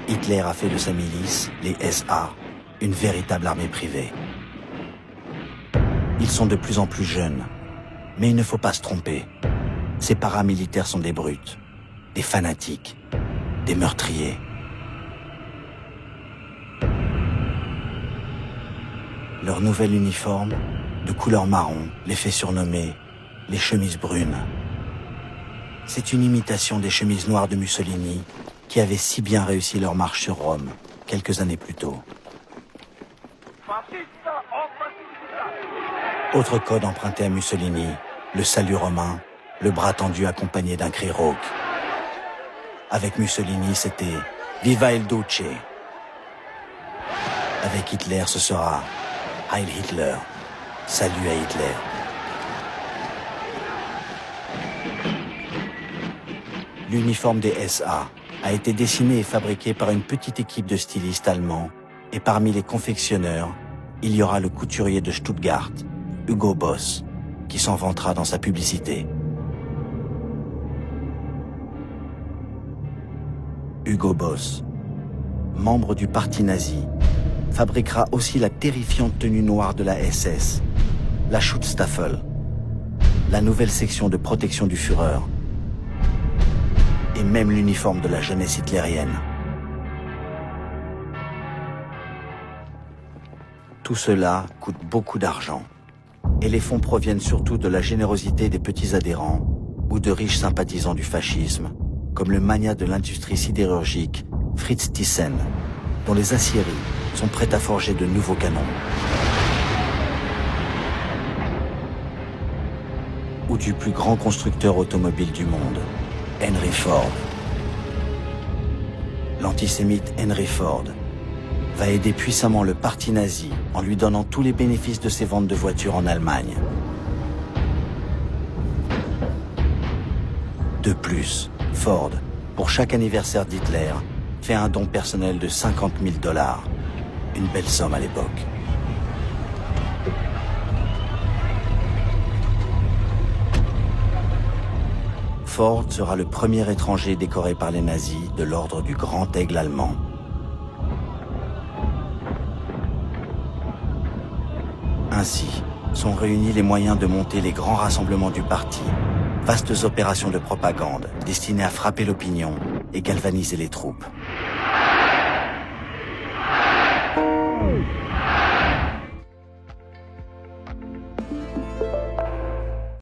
Hitler a fait de sa milice, les SA, une véritable armée privée. Ils sont de plus en plus jeunes, mais il ne faut pas se tromper. Ces paramilitaires sont des brutes, des fanatiques, des meurtriers. Leur nouvel uniforme, de couleur marron, les fait surnommer les chemises brunes. C'est une imitation des chemises noires de Mussolini qui avaient si bien réussi leur marche sur Rome quelques années plus tôt. Autre code emprunté à Mussolini, le salut romain, le bras tendu accompagné d'un cri rauque. Avec Mussolini, c'était « Viva il Duce ». Avec Hitler, ce sera « Heil Hitler », salut à Hitler. L'uniforme des SA a été dessiné et fabriqué par une petite équipe de stylistes allemands, et parmi les confectionneurs, il y aura le couturier de Stuttgart, Hugo Boss, qui s'en vantera dans sa publicité. Hugo Boss, membre du parti nazi, fabriquera aussi la terrifiante tenue noire de la SS, la Schutzstaffel, la nouvelle section de protection du Führer, et même l'uniforme de la jeunesse hitlérienne. Tout cela coûte beaucoup d'argent, et les fonds proviennent surtout de la générosité des petits adhérents ou de riches sympathisants du fascisme, comme le magnat de l'industrie sidérurgique Fritz Thyssen, dont les aciéries sont prêtes à forger de nouveaux canons. Ou du plus grand constructeur automobile du monde, Henry Ford. L'antisémite Henry Ford va aider puissamment le parti nazi en lui donnant tous les bénéfices de ses ventes de voitures en Allemagne. De plus, Ford, pour chaque anniversaire d'Hitler, fait un don personnel de 50 000 $, une belle somme à l'époque. Ford sera le premier étranger décoré par les nazis de l'ordre du Grand Aigle allemand. Ainsi, sont réunis les moyens de monter les grands rassemblements du parti, vastes opérations de propagande destinées à frapper l'opinion et galvaniser les troupes.